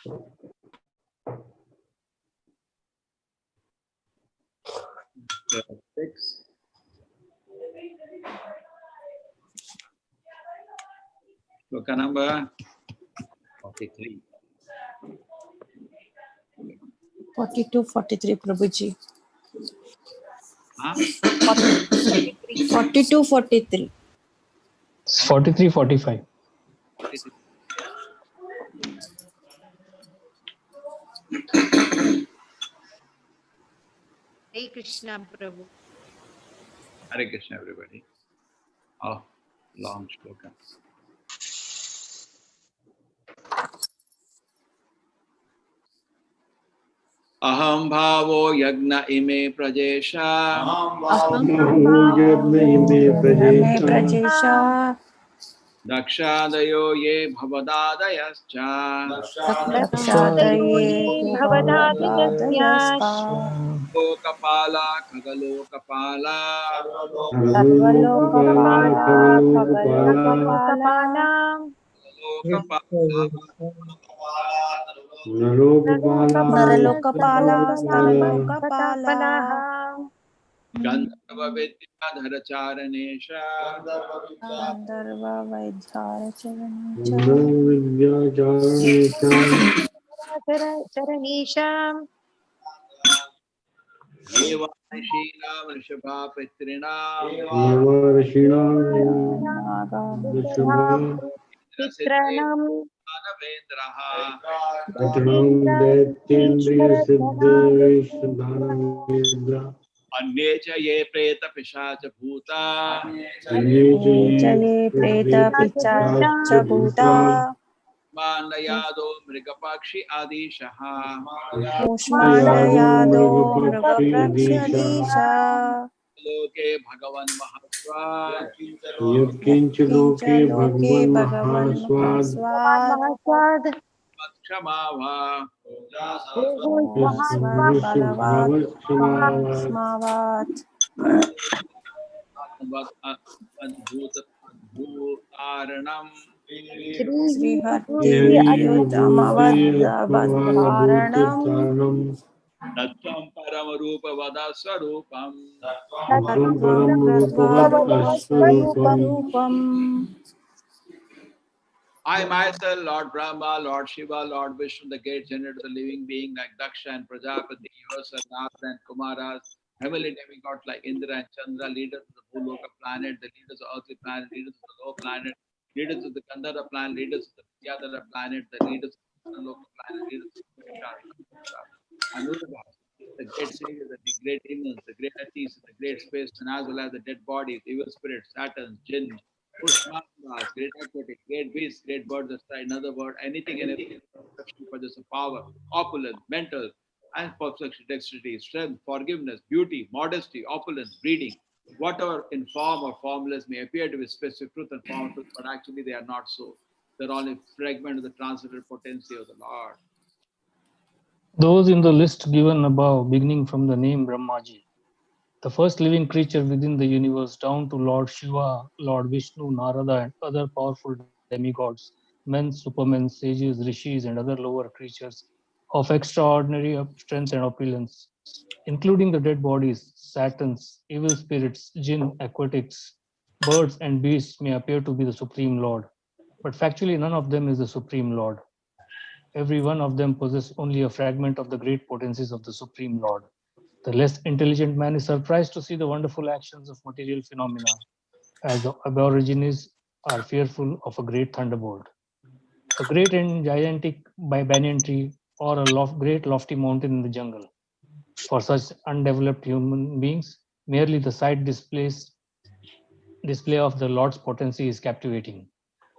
6. Sloka number 43. 42, 43, Prabhuji. Huh? 42, 43. 43, 45. 43. Hare Krishna, Prabhu. Hare Krishna, everybody. Oh, long shloka. Aham bhavo yagna ime prajesha. Aham Brahme Prajesha Dakshadayo ye bhavadadayascha. Dakshadaye Bhavadadayascha Lokapala kagalokapala. Sarvalokapala Kavalokapala Naralokapala Staralokapala Gandharva Vidyadhara Charanesha. Gandharva Vaidhyara Charanisham. Eva Rishina Vrishabha Pitrina. Pitranam. Anavendraha. Anyecha ye preta pishacha bhuta. Jaye Preta Picha Bhuta Mandayado Mrigapakshi Adishaha. Ushmanayado Mrugaprakshadisha Loke Bhagavan Mahasva. Kincha Loke Bhagavan Mahaswad Kshamava. Mahaswad Balavat Mahasmavat Adbhutaranam. Sri Hati Yudhamavadharanam Tatvam Paramarupa Vada Swarupam. Tattvam Rupam I myself, Lord Brahma, Lord Shiva, Lord Vishnu, the great generator, the living being like Daksha and Prajapati, yourself, Narada and Kumaras, heavenly demigods like Indra and Chandra, leaders of the Bhuloka planet, the leaders of earthly planet, leaders of the low planet, leaders of the Gandhara planet, leaders of the Vidyadhara planet, the leaders of the Loka planet, leaders of the Anurabhas, the great saviors, the great demons, the great atheists, the great spacemen, as well as the dead bodies, evil spirits, Saturns, jinn, Pushmanas, great aquatic, great beasts, great birds of sky, in other words, anything and everything for this power, opulence, mental, and perfection, dexterity, strength, forgiveness, beauty, modesty, opulence, breeding, whatever in form or formless may appear to be specific truth and form of truth, but actually they are not so. They're only fragment of the transcendental potency of the Lord. Those in the list given above, beginning from the name Brahmaji, the first living creature within the universe, down to Lord Shiva, Lord Vishnu, Narada, and other powerful demigods, men, supermen, sages, rishis, and other lower creatures of extraordinary strength and opulence, including the dead bodies, Saturns, evil spirits, jinn, aquatics, birds, and beasts may appear to be the Supreme Lord, but factually none of them is the Supreme Lord. Every one of them possesses only a fragment of the great potencies of the Supreme Lord. The less intelligent man is surprised to see the wonderful actions of material phenomena, as the aborigines are fearful of a great thunderbolt. A great and gigantic banyan tree or a great lofty mountain in the jungle. For such undeveloped human beings, merely the sight display of the Lord's potency is captivating.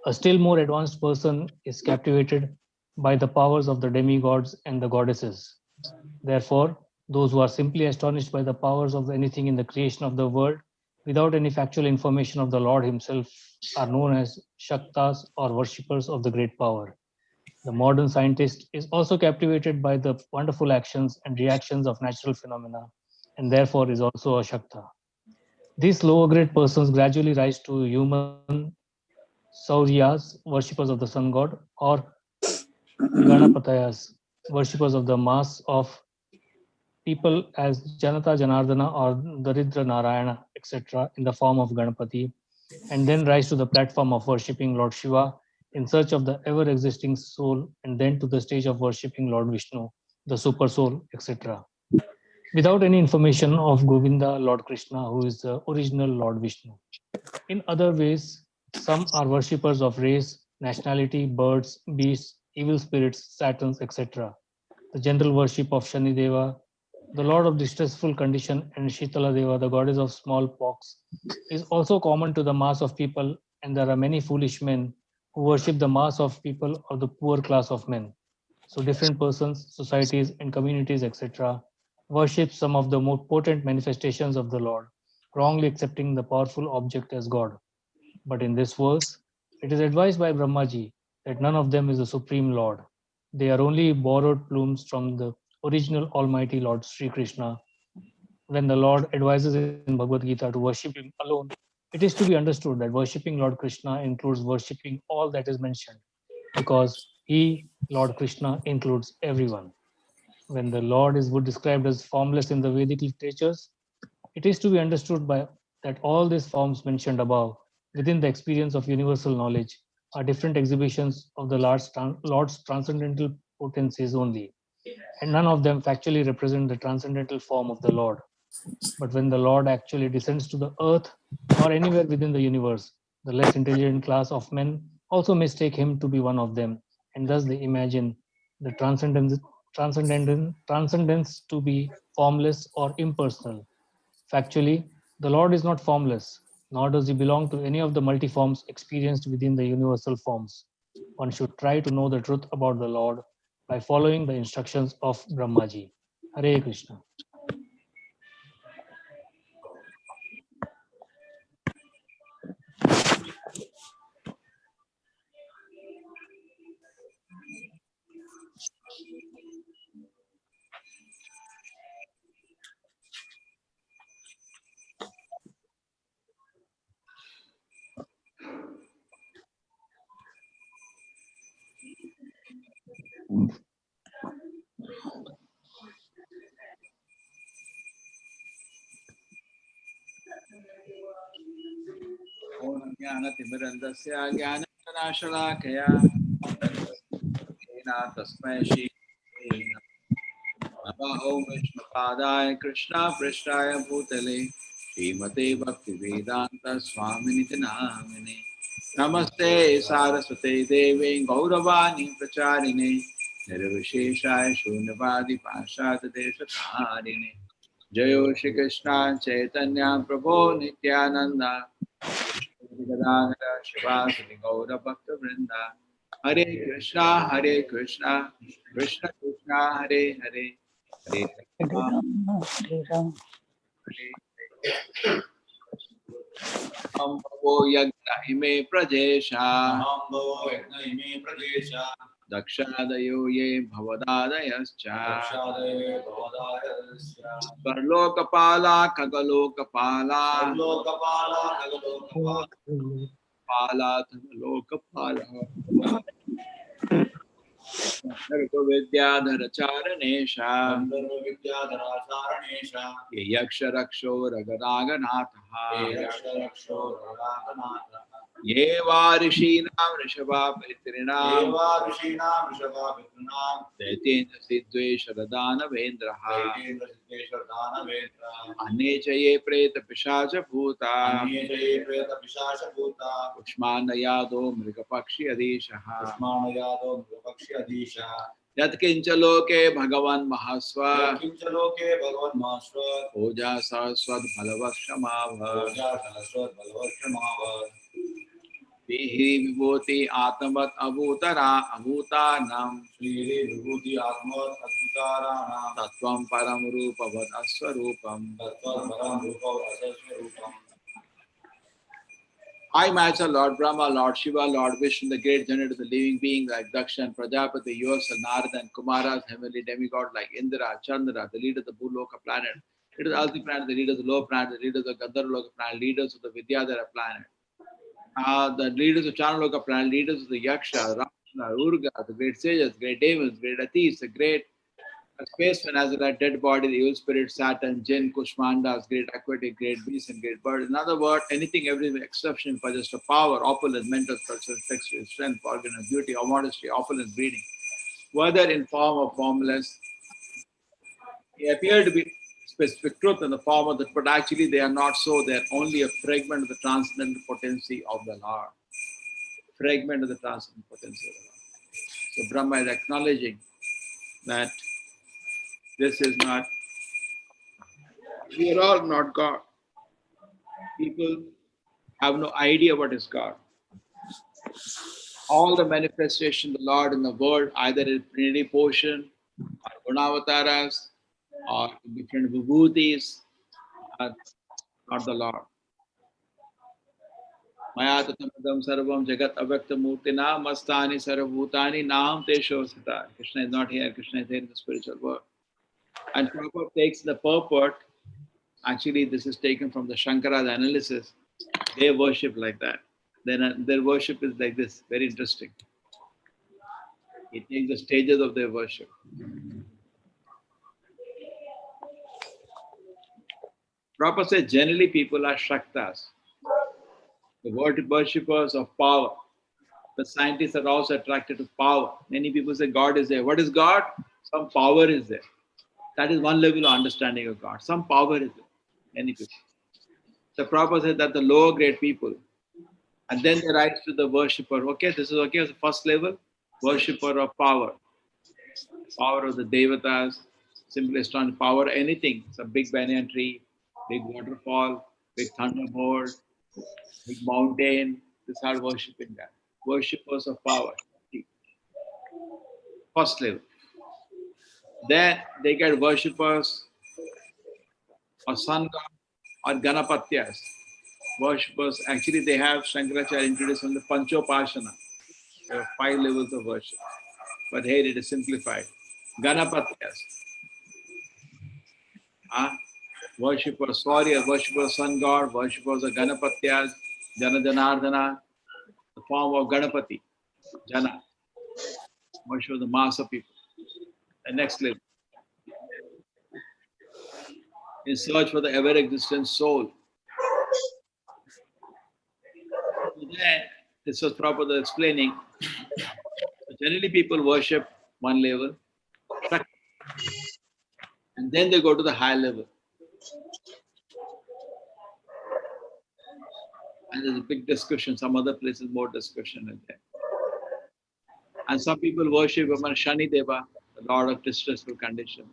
A still more advanced person is captivated by the powers of the demigods and the goddesses. Therefore, those who are simply astonished by the powers of anything in the creation of the world without any factual information of the Lord himself are known as Shaktas or worshippers of the great power. The modern scientist is also captivated by the wonderful actions and reactions of natural phenomena and therefore is also a Shakta. These lower grade persons gradually rise to human Sauryas, worshippers of the sun god, or Ganapatayas, worshippers of the mass of people as Janata Janardana or Daridra Narayana, etc., in the form of Ganapati, and then rise to the platform of worshipping Lord Shiva in search of the ever existing soul, and then to the stage of worshipping Lord Vishnu, the super soul, etc., without any information of Govinda, Lord Krishna, who is the original Lord Vishnu. In other ways, some are worshippers of race, nationality, birds, beasts, evil spirits, Saturns, etc. The general worship of Shani Deva, the lord of distressful condition, and Shitala Deva, the goddess of smallpox, is also common to the mass of people, and there are many foolish men who worship the mass of people or the poor class of men. So different persons, societies, and communities, etc., worship some of the more potent manifestations of the Lord, wrongly accepting the powerful object as God. But in this verse, it is advised by Brahmaji that none of them is the Supreme Lord. They are only borrowed plumes from the original Almighty Lord Sri Krishna. When the Lord advises in Bhagavad Gita to worship Him alone, it is to be understood that worshipping Lord Krishna includes worshipping all that is mentioned, because He, Lord Krishna, includes everyone. When the Lord is described as formless in the Vedic literatures, it is to be understood by that all these forms mentioned above, within the experience of universal knowledge, are different exhibitions of the Lord's transcendental potencies only, and none of them factually represent the transcendental form of the Lord. But when the Lord actually descends to the earth or anywhere within the universe, the less intelligent class of men also mistake him to be one of them, and thus they imagine the transcendence to be formless or impersonal. Factually, the Lord is not formless, nor does he belong to any of the multiforms experienced within the universal forms. One should try to know the truth about the Lord by following the instructions of Brahmaji. Hare Krishna. Om Jnanatimirandasya Jnananashalakhaya Jnana Tasmai Shri Namaha Om Vishnupadaya Krishna Prishtaya Bhutale Srimate Bhaktivedanta Swaminiti Namine Namaste Saraswate Devi Gauravani Pracharine Nirvisheshaya Shunyavadi Pashad Deshatarine Jayo Shri Krishna Chaitanya Prabhu Nityananda Gadadhara Shivasati Gaura Bhakta Vrinda Hare Krishna Krishna Krishna Hare Hare Hare Hare Rama Rama, Hare Rama. Hare Ambhavo Yagna Ime Prajesha Dakshadayo Ye Bhavadadayascha Parlokapala Kagalokapala Pala Tamalokapala Vidyadhara Charanesha Yaksharaksho Raganatha Ye Varishinam Rishabha Petrinam Daitendra Siddhvesha Radana Vendraha Anecha Ye Preta Pishacha Bhuta Ushmana Yado Mrigapakshi Adishaha Yatkincha Loke Bhagavan Mahasva Oja Saraswat Bhalavakshamav Vihi Vibhuti Atmavat Abhutanam Tattvam Param Rupavat Aswarupam I myself, Lord Brahma, Lord Shiva, Lord Vishnu, the great generator of the living beings like Daksha and Prajapati, yours and Narada and Kumaras, heavenly demigod like Indra, Chandra, the leader of the Bhuloka planet, leaders of the Alti planet, the leaders of the low planet, the leaders of the Gandharva planet, leaders of the Vidyadhara planet, the leaders of Chandraloka planet, leaders of the Yaksha, Urga, the great sages, great demons, great atheists, the great spacemen, as well as dead body, the evil spirit, Saturn, Jinn, Kushmandas, great aquatic, great beasts, and great birds. In other words, anything, everything, exception for just a power, opulence, mental structure, sexual strength, organ, beauty, or modesty, opulence, breeding. Whether in form or formless, they appear to be specific truth in the form of that, but actually they are not so. They are only a fragment of the transcendental potency of the Lord. Fragment of the transcendental potency of the Lord. So Brahma is acknowledging that this is not, we are all not God. People have no idea what is God. All the manifestation of the Lord in the world, either in Trinity portion or Gunavataras or different vibhutis, are not the Lord. Maya tatamidam sarvam jagat avyakta murtina mastani sarvabhutani naham tesho sita. Krishna is not here, Krishna is here in the spiritual world. And Prabhupada takes the purport, actually this is taken from the Shankara's analysis, they worship like that. Then their worship is like this, very interesting. He takes the stages of their worship. Prabhupada says generally people are Shaktas, the worshippers of power. The scientists are also attracted to power. Many people say God is there. What is God? Some power is there. That is one level of understanding of God. Some power is there. Many people. So Prabhupada said that the lower grade people, and then they rise to the worshipper. Okay, this is okay. The first level, worshipper of power. Power of the devatas, simplest on power, anything. It's a big banyan tree, big waterfall, big thunderbolt, big mountain. This are worshipping that. Worshippers of power. First level. Then they get worshippers or sun god or Ganapatyas. Worshippers, actually they have Shankaracharya introduced on the Panchopashana. There are 5 levels of worship. But here it is simplified. Ganapatyas. Worshippers, worshippers sun god, worshippers of Ganapatyas, Jana Janardana, the form of Ganapati, Jana, worship of the mass of people. The next level. In search for the ever existent soul. So then, this was Prabhupada explaining. Generally people worship one level, and then they go to the higher level. And there's a big discussion, some other places more discussion is there. And some people worship Shani Deva, the Lord of distressful condition.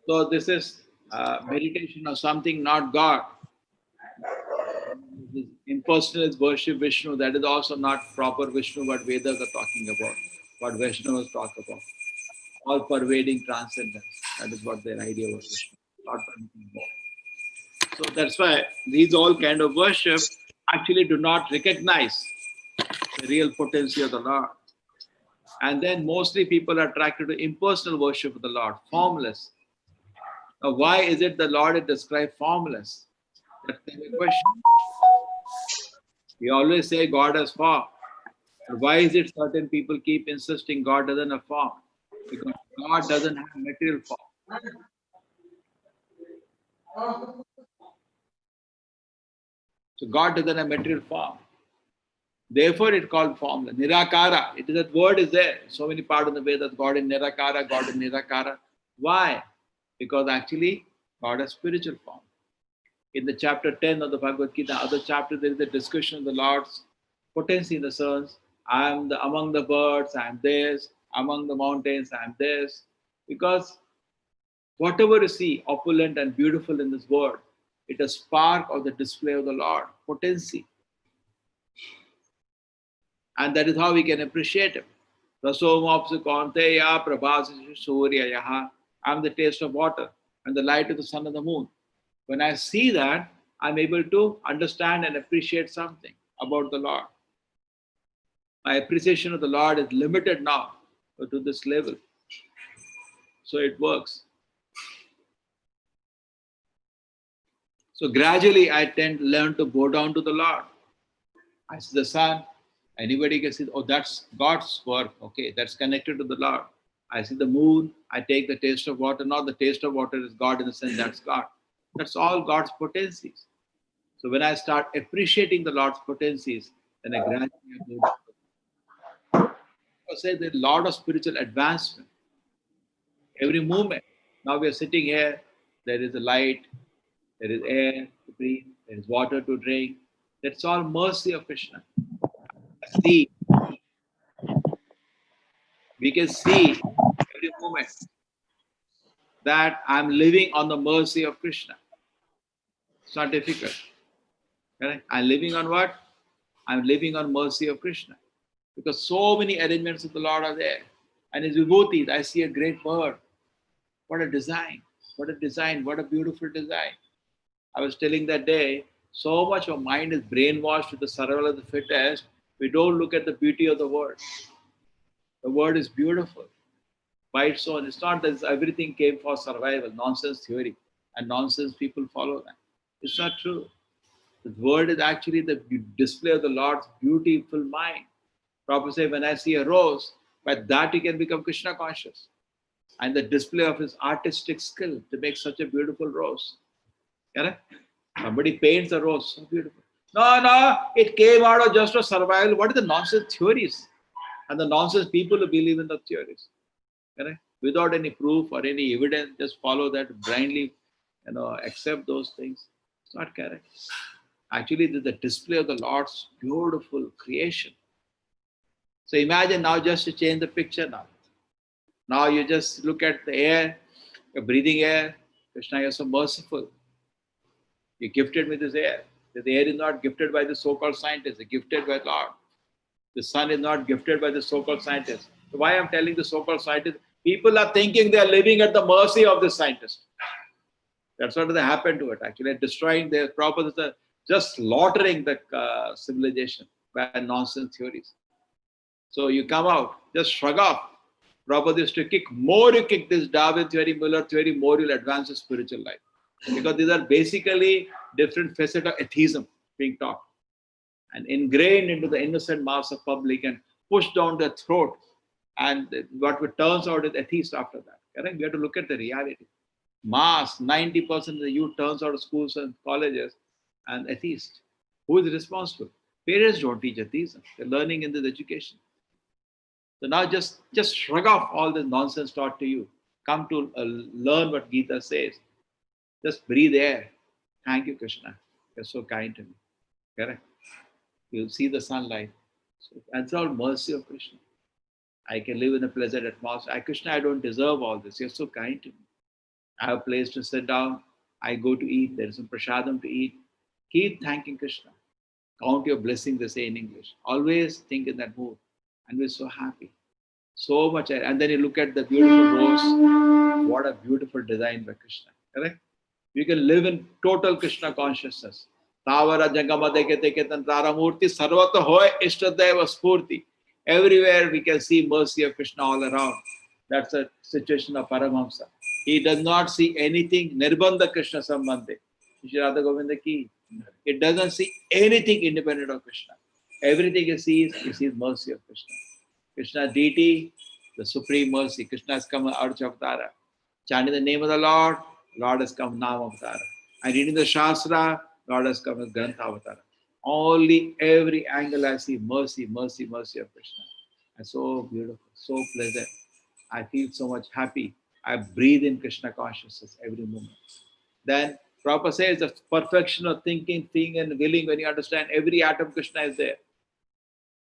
So this is meditation of something not God. This impersonalist worship Vishnu, that is also not proper Vishnu, what Vedas are talking about, what Vaishnavas talk about. All pervading transcendence. That is what their idea was Vishnu. Not anything more. So that's why these all kind of worship actually do not recognize the real potency of the Lord. And then mostly people are attracted to impersonal worship of the Lord, formless. Now, why is it the Lord is described formless? That's the question. We always say God has form. But why is it certain people keep insisting God doesn't have form? Because God doesn't have material form. So God doesn't have material form. Therefore, it's called formless. Nirakara. It is that word is there. So many parts of the Vedas, God is Nirakara, God is Nirakara. Why? Because actually, God has spiritual form. In the chapter 10 of the Bhagavad Gita, other chapter, there is a discussion of the Lord's potency in the sense, I am among the birds, I am this, among the mountains, I am this. Because whatever you see opulent and beautiful in this world, it is spark of the display of the Lord, potency. And that is how we can appreciate Him. Rasomapsu Kaunteya Prabhasishu Surya Yaha. I am the taste of water and the light of the sun and the moon. When I see that, I'm able to understand and appreciate something about the Lord. My appreciation of the Lord is limited now to this level. So it works. So gradually I learn to bow down to the Lord. I see the sun. Anybody can see, oh, that's God's work. Okay, that's connected to the Lord. I see the moon. I take the taste of water. Not the taste of water is God in the sense that's God. That's all God's potencies. So when I start appreciating the Lord's potencies, then I gradually go down. I say there's a lot of spiritual advancement. Every moment. Now we are sitting here. There is a light. There is air to breathe. There is water to drink. That's all mercy of Krishna. See, we can see every moment that I'm living on the mercy of Krishna. It's not difficult. Correct? I'm living on what? I'm living on mercy of Krishna. Because so many arrangements of the Lord are there. And his vibhutis, I see a great bird. What a design. What a design. What a beautiful design. I was telling that day, so much of mind is brainwashed with the survival of the fittest. We don't look at the beauty of the world. The world is beautiful by its own. It's not that everything came for survival, nonsense theory, and nonsense people follow that. It's not true. The word is actually the display of the Lord's beautiful mind. Prabhupada said, when I see a rose, by that you can become Krishna conscious. And the display of his artistic skill to make such a beautiful rose. Correct? Somebody paints a rose, so beautiful. No, it came out of just a survival. What are the nonsense theories? And the nonsense people who believe in the theories. Correct? Without any proof or any evidence, just follow that blindly, accept those things. It's not correct. Actually, this is the display of the Lord's beautiful creation. So imagine now just to change the picture now. Now you just look at the air, you're breathing air. Krishna, you're so merciful. You're gifted with this air. The air is not gifted by the so-called scientists, it's gifted by Lord. The sun is not gifted by the so-called scientists. So why I'm telling the so-called scientists? People are thinking they are living at the mercy of the scientist. That's what has happened to it. Actually, destroying their properties, just slaughtering the civilization by nonsense theories. So you come out, just shrug off. Prabhupada is to kick. More you kick this Darwin theory, Muller theory, more you'll advance your spiritual life. Because these are basically different facets of atheism being taught and ingrained into the innocent mass of public and pushed down their throat. And what turns out is atheist after that. Correct? We have to look at the reality. Mass, 90% of the youth turns out of schools and colleges and atheist. Who is responsible? Parents don't teach atheism. They're learning in this education. So now just shrug off all this nonsense taught to you. Come to learn what Gita says. Just breathe air. Thank you, Krishna. You're so kind to me. Correct? You'll see the sunlight. So that's all mercy of Krishna. I can live in a pleasant atmosphere. Krishna, I don't deserve all this. You're so kind to me. I have a place to sit down. I go to eat. There is some prasadam to eat. Keep thanking Krishna. Count your blessings, they say in English. Always think in that mood. And we're so happy. So much. And then you look at the beautiful rose. What a beautiful design by Krishna. Correct? You can live in total Krishna consciousness. Tavara jangama dekete ketan taramurti sarvata hoy ishtadeva spurti. Everywhere we can see mercy of Krishna all around. That's a situation of Paramahamsa. He does not see anything nirbandha Krishna sambandhe. Shri Radha Govinda ki. It doesn't see anything independent of Krishna. Everything he sees mercy of Krishna. Krishna deity, the supreme mercy. Krishna has come out of Avatara. Chanting the name of the Lord, Lord has come Nama Avatara. And reading the Shastra, Lord has come as Grantha Avatara. Only every angle I see mercy, mercy, mercy of Krishna. And so beautiful, so pleasant. I feel so much happy. I breathe in Krishna consciousness every moment. Then Prabhupada says the perfection of thinking, feeling, and willing. When you understand every atom Krishna is there.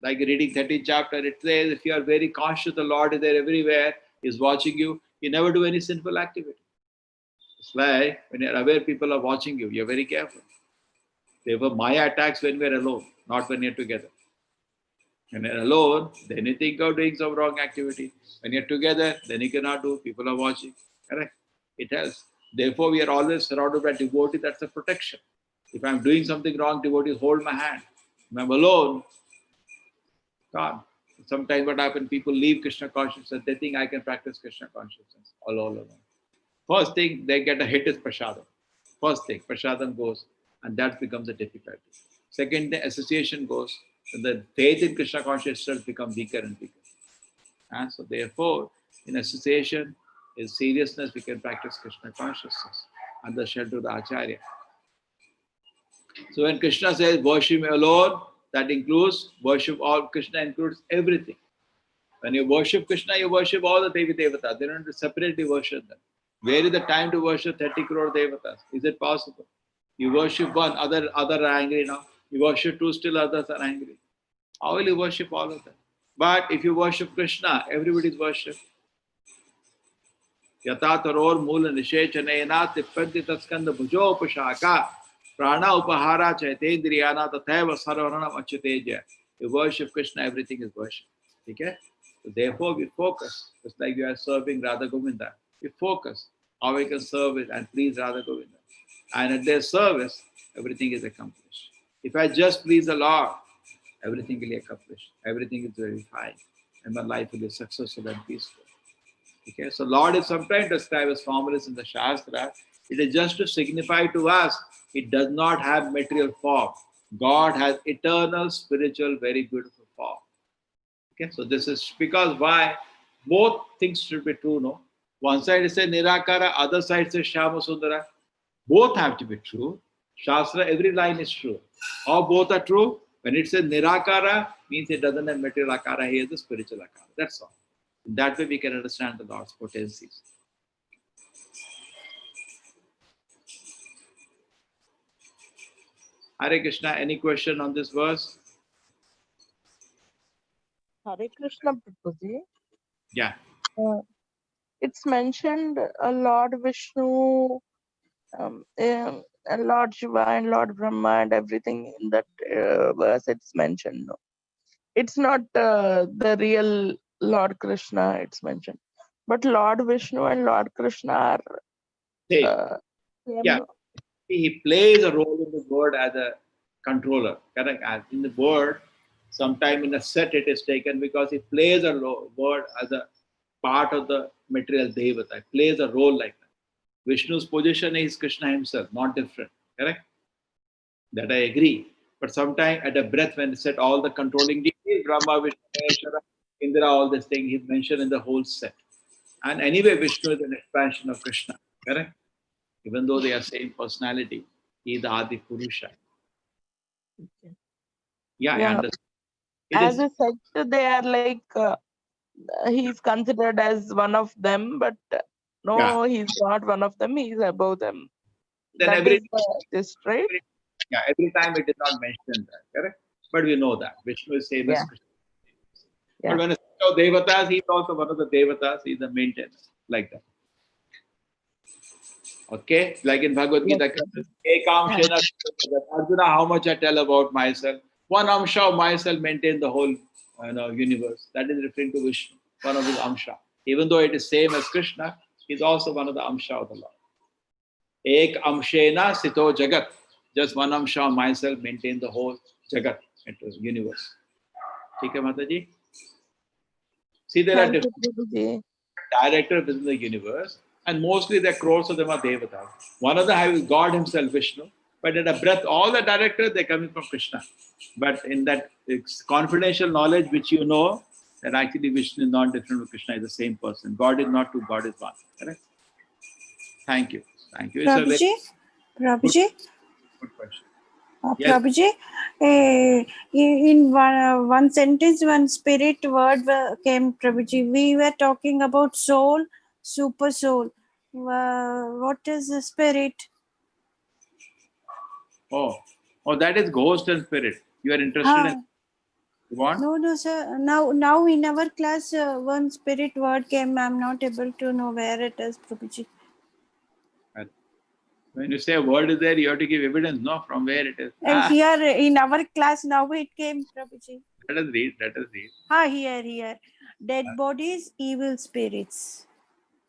Like reading 13th chapter, it says if you are very conscious, the Lord is there everywhere, He's watching you. You never do any sinful activity. It's like when you're aware people are watching you, you're very careful. Therefore, Maya attacks when we're alone, not when you're together. When you're alone, then you think of doing some wrong activity. When you're together, then you cannot do. People are watching. Correct? It helps. Therefore, we are always surrounded by devotees. That's a protection. If I'm doing something wrong, devotees hold my hand. If I'm alone, God. Sometimes what happens, people leave Krishna consciousness. They think I can practice Krishna consciousness all alone. First thing, they get a hit is prasadam. First thing, prasadam goes, and that becomes a difficulty. Second thing, association goes, and the faith in Krishna consciousness becomes weaker and weaker. And so therefore, in association, in seriousness, we can practice Krishna consciousness under shelter of the Acharya. So when Krishna says worship me alone, that includes worship all. Krishna includes everything. When you worship Krishna, you worship all the Devi Devatas. They don't have to separately worship them. Where is the time to worship 30 crore Devatas? Is it possible? You worship one, other are angry now. You worship two, still others are angry. How will you worship all of them? But if you worship Krishna, everybody is worship. Yata taror mula nishechanena tippandi tatskanda bhujopashaka prana upahara chaitendriyana tathaiva sarvaranam achyuteja. You worship Krishna, everything is worship. Okay? So therefore we focus. Just like you are serving Radha Govinda. We focus how we can serve it and please Radha Govinda. And at their service, everything is accomplished. If I just please the Lord, everything will be accomplished. Everything is very fine. And my life will be successful and peaceful. Okay, so Lord is sometimes described as formless in the Shastra. It is just to signify to us, it does not have material form. God has eternal, spiritual, very beautiful form. Okay, so this is because why? Both things should be true, no? One side is a Nirakara, other side is a Shama Sundara. Both have to be true. Shastra, every line is true. Or both are true. When it says Nirakara, means it doesn't have material Akara, he has the spiritual Akara. That's all. In that way we can understand the Lord's potencies. Hare Krishna, any question on this verse? Hare Krishna Prabhuji. Yeah. It's mentioned Lord Vishnu, Lord Shiva and Lord Brahma and everything in that verse it's mentioned. No? It's not the real Lord Krishna it's mentioned. But Lord Vishnu and Lord Krishna are Same. same. Yeah. He plays a role in the word as a controller. Correct? As in the word, sometime in a set it is taken because he plays a word as a part of the material Devata. He plays a role like that. Vishnu's position is Krishna himself, not different. Correct? That I agree. But sometimes at a breath when it said all the controlling deities, Brahma, Vishnu, Maheshwara, Indra, all this thing, he's mentioned in the whole set. And anyway, Vishnu is an expansion of Krishna. Correct? Even though they are same personality, he is the Adi Purusha. Yeah, I Yeah. understand. As a sect, they are like he's considered as one of them, but no, he's not one of them. He's above them. Then That every, is this, right? every time it is not mentioned that, correct? But we know that Vishnu is same as Krishna. But when it's about Devatas, he is also one of the Devatas. He is the maintainer, like that. Okay, like in Bhagavad Gita, Ekamshena, Arjuna, how much I tell about myself. One amsha of myself maintains the whole universe. That is referring to Vishnu, one of his amsha. Even though it is same as Krishna, he is also one of the amsha of the Lord. Ek amshena sito jagat. Just one amsha of myself maintains the whole jagat, universe. Okay, Mataji? See, there are Thank you, different Prabhuji. directors within the universe, and mostly the crores of them are devatas. One of them is God himself, Vishnu, but at a breath, all the directors, they're coming from Krishna. But in that confidential knowledge which you know, that actually Vishnu is not different from Krishna, is the same person. God is not two, God is one. Correct? Thank you. Thank you. It's a very Prabhuji, good question. Yes. Prabhuji, in one sentence, one spirit word came, Prabhuji. We were talking about soul, super soul. What is the spirit? Oh, that is ghost and spirit. You are interested in what? No, sir. Now in our class, one spirit word came. I'm not able to know where it is, Prabhuji. When you say a word is there, you have to give evidence, no, from where it is. Here in our class, now it came, Prabhuji. Let us read. Here. Dead bodies, evil spirits.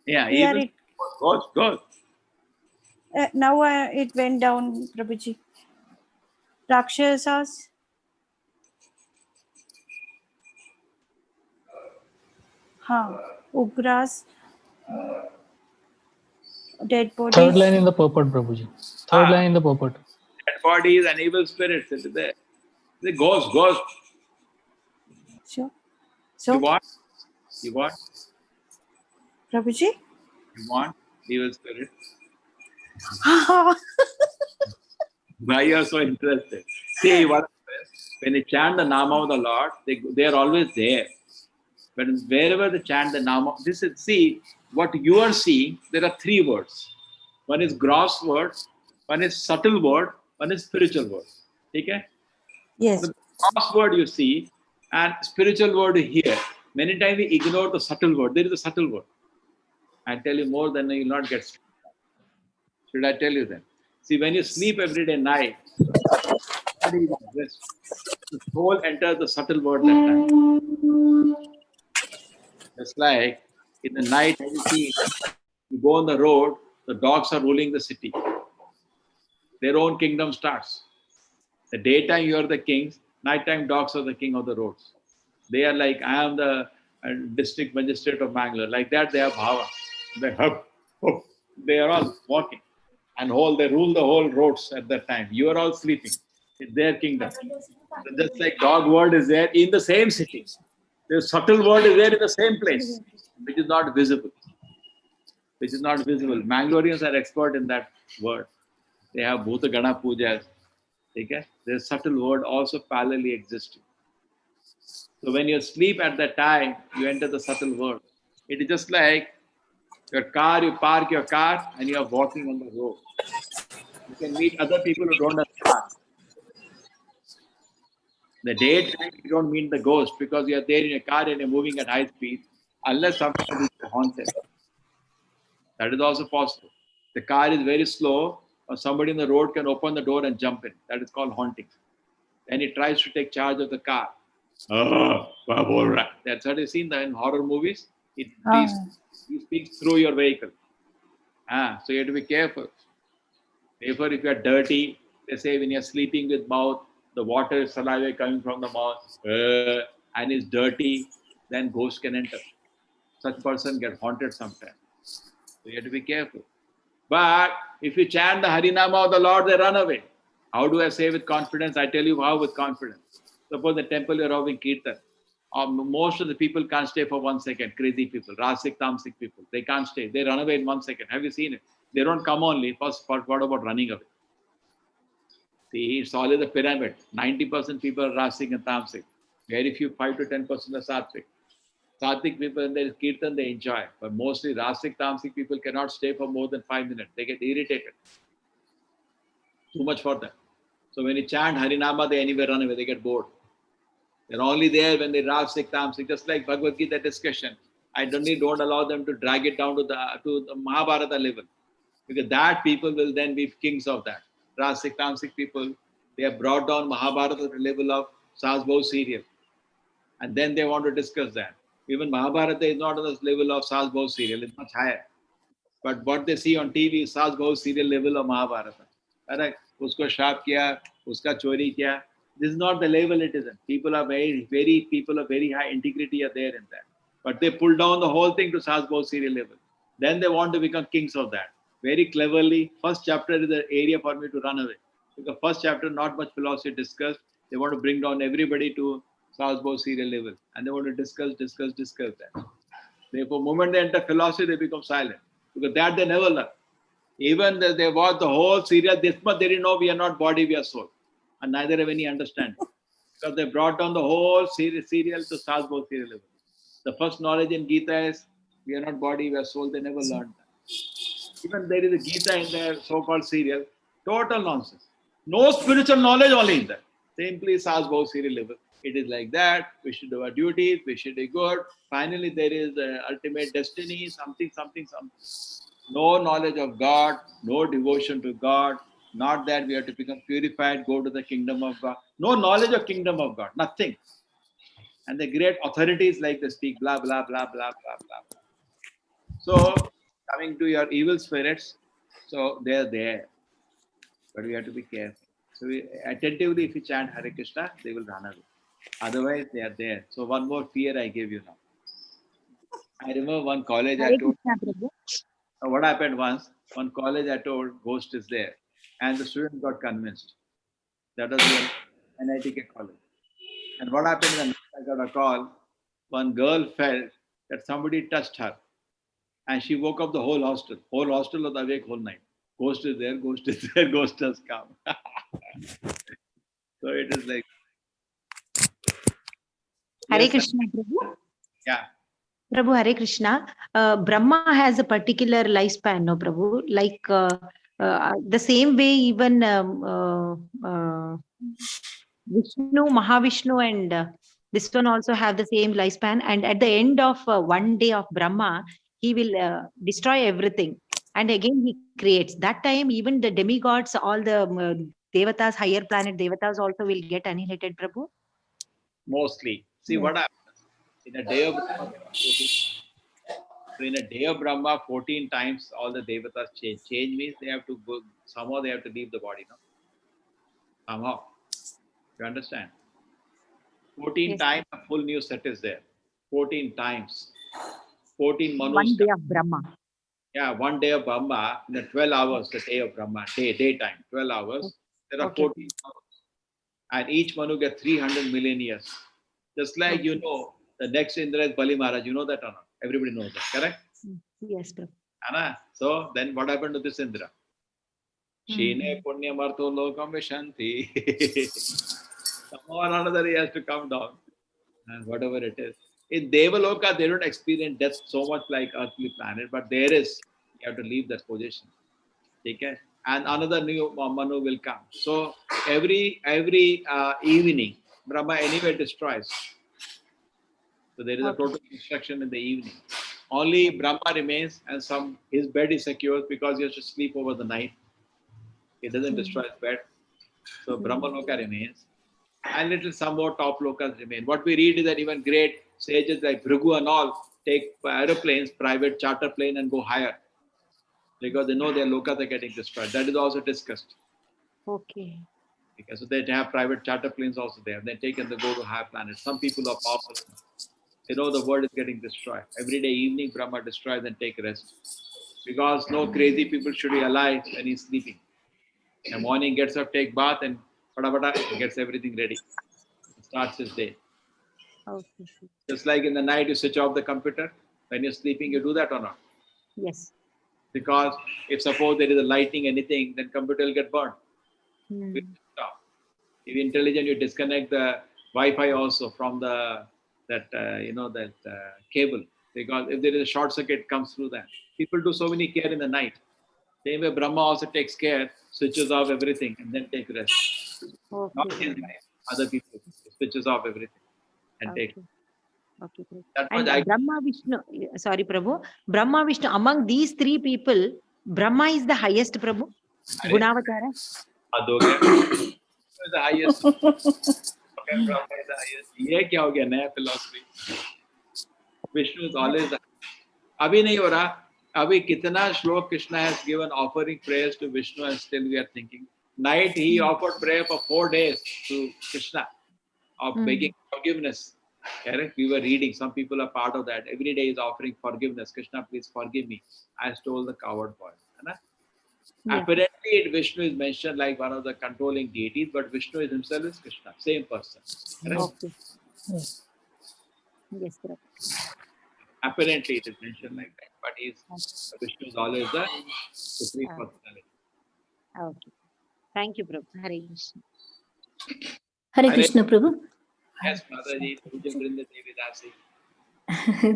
Yeah, Here evil. it. Ghost. Now it went down, Prabhuji. Rakshasas. Ugras. Dead bodies. Third line in the purport, Prabhuji. Third line in the purport. Dead bodies and evil spirits. It is there. The ghost. Sure. You So, want? You want? Prabhuji? You want evil spirits? Why you are so interested? See, what when you chant the Nama of the Lord, they are always there. But wherever they chant the Nama, this is, see, what you are seeing, there are three words. One is gross word, one is subtle word, one is spiritual word. Okay? Yes. The gross word you see, and spiritual word you hear. Many times we ignore the subtle word. There is a subtle word. I tell you more than you will not get. Should I tell you then? See, when you sleep every day night, body is at rest. The soul enters the subtle world that time. Just like in the night, have you seen, you go on the road, the dogs are ruling the city. Their own kingdom starts. The daytime you are the kings, nighttime dogs are the king of the roads. They are like, I am the district magistrate of Bangalore. Like that, they are bhava. They hup, hup. They are all walking. And they rule the whole roads at that time. You are all sleeping. It's their kingdom. Just like dog world is there in the same city. The subtle world is there in the same place, which is not visible. Which is not visible. Mangaloreans are expert in that word. They have Bhuta Gana Pujas. Okay? There's subtle word also parallelly existing. So when you sleep at that time, you enter the subtle world. It is just like your car, you park your car and you are walking on the road. You can meet other people who don't have car. The daytime, you don't meet the ghost because you are there in a car and you're moving at high speed, unless something is haunted. That is also possible. The car is very slow, or somebody in the road can open the door and jump in. That is called haunting. Then he tries to take charge of the car. That's what you seen in horror movies. He speaks through your vehicle. So you have to be careful. Therefore, if you are dirty, they say when you are sleeping with mouth, the water is saliva coming from the mouth, and is dirty, then ghost can enter. Such person get haunted sometimes. So you have to be careful. But if you chant the Harinama of the Lord, they run away. How do I say with confidence? I tell you how with confidence. Suppose the temple you're having kirtan. Most of the people can't stay for 1 second. Crazy people, Rasik, Tamsik people. They can't stay. They run away in 1 second. Have you seen it? They don't come only. First, what about running away? See, it's always a pyramid. 90% people are Rasik and Tamsik. Very few, 5 to 10% are Satvik. Satvik people, in their kirtan, they enjoy. But mostly Rasik, Tamsik people cannot stay for more than 5 minutes. They get irritated. Too much for them. So when you chant Harinama, they anyway run away. They get bored. They're only there when they Rasik, Tamsik. Just like Bhagavad Gita discussion. I don't allow them to drag it down to the Mahabharata level. Because that people will then be kings of that. Rasik, Tamsik people, they have brought down Mahabharata to the level of Sasbau serial. And then they want to discuss that. Even Mahabharata is not on the level of Sasbau serial, it's much higher. But what they see on TV is Sasbau serial level of Mahabharata. Correct? Usko sharp kiya, uska chori kiya. This is not the level it is in. People of very high integrity are there in that. But they pull down the whole thing to Sasbau serial level. Then they want to become kings of that. Very cleverly, first chapter is the area for me to run away. Because first chapter, not much philosophy discussed. They want to bring down everybody to Sasbau serial level. And they want to discuss that. Therefore, the moment they enter philosophy, they become silent. Because that they never learn. Even they watch the whole serial, this much they didn't know we are not body, we are soul. And neither have any understanding. Because they brought down the whole serial to Sasbau serial level. The first knowledge in Gita is we are not body, we are soul. They never learned that. Even there is a Gita in their so-called serial, total nonsense. No spiritual knowledge only in that. Simply Sasbau serial level. It is like that. We should do our duties. We should be good. Finally, there is the ultimate destiny, something. No knowledge of God, no devotion to God. Not that we have to become purified, go to the kingdom of God. No knowledge of kingdom of God, nothing. And the great authorities like they speak blah, blah, blah, blah, blah, blah. So, coming to your evil spirits, so they're there. But we have to be careful. So, attentively, if you chant Hare Krishna, they will run away. Otherwise, they are there. So, one more fear I give you now. I remember one college I Hare told. Krishna, Prabhu. What happened once, one college I told, ghost is there. And the student got convinced. That was the NITK college. And what happened in the night, I got a call. One girl felt that somebody touched her. And she woke up the whole hostel. Whole hostel was awake whole night. Ghost is there, ghost is there, ghost has come. So it is like, Hare yes, Krishna, Prabhu. yeah. Prabhu, Hare Krishna. Brahma has a particular lifespan, no, Prabhu? Like the same way, even Vishnu, Mahavishnu, and this one also have the same lifespan. And at the end of one day of Brahma, he will destroy everything. And again, he creates. That time, even the demigods, all the devatas, higher planet devatas also will get annihilated, Prabhu. Mostly. See Yes. what happens in a day of Brahma, there are 14. So in a day of Brahma, 14 times all the devatas change. Change means they have to go, somehow they have to leave the body, no? Somehow. You understand? 14 Yes. times a full new set is there. 14 times. 14 Manus. One day of Brahma. Yeah, one day of Brahma, in the 12 hours, the day of Brahma, daytime, 12 hours, there are Okay. 14 hours. And each Manu gets 300 million years. Just like Okay. you know, the next Indra is Bali Maharaj, you know that or not? Everybody knows that, correct? Yes, Prabhu. Anna? So then what happened to this Indra? Shine punyamartho lokam vishanti. Somehow or another he has to come down. And whatever it is. In Devaloka, they don't experience death so much like earthly planet, but there is, you have to leave that position. Okay? And another new Manu will come. So every evening, Brahma anyway destroys. So there is a Okay. total destruction in the evening. Only Brahma remains, and his bed is secure because he has to sleep over the night. He doesn't destroy his bed. So Brahma Loka remains. And little some more top lokas remain. What we read is that even great sages like Bhrigu and all take aeroplanes, private charter plane, and go higher because they know their lokas are getting destroyed. That is also discussed. Okay. Because so they have private charter planes also there. They take and they go to higher planets. Some people are powerful. They know the world is getting destroyed. Every day evening Brahma destroys and take rest. Because no crazy people should be alive when he's sleeping. In the morning gets up, take bath, and gets everything ready. Starts his day. Okay. Just like in the night, you switch off the computer. When you're sleeping, you do that or not? Yes. Because if suppose there is a lightning, anything, then computer will get burned. Hmm. You stop. If you're intelligent, you disconnect the Wi-Fi also from that cable. Because if there is a short circuit, it comes through that. People do so many care in the night. Same way, Brahma also takes care, switches off everything, and then take rest. Not Okay. his life, other people. He switches off everything and take. Okay. Okay. Great. That much And I Brahma Vishnu, sorry, Prabhu. Brahma Vishnu, among these three people, Brahma is the highest, Prabhu. Arey, Gunavatara. हाथ धो गए. Who is the highest? Okay, Brahma is the highest. ये क्या हो गया नया philosophy? Vishnu is always the. अभी नहीं हो रहा. अभी कितना श्लोक Krishna has given offering prayers to Vishnu and still we are thinking. Night he offered prayer for 4 days to Krishna of begging forgiveness. Correct? We were reading. Some people are part of that. Every day is offering forgiveness. Krishna, please forgive me. I stole the coward boy. Right? Yes. Apparently, Vishnu is mentioned like one of the controlling deities, but Vishnu is himself is Krishna, same person. Correct? Okay. Yes, Prabhu. Apparently, it is mentioned like that, but Vishnu is always the supreme personality. Okay. Thank you, Prabhu. Hare Krishna. Hare Hare- Krishna, Prabhu. Yes, Mataji, Puja Vrinda Devi Dasi.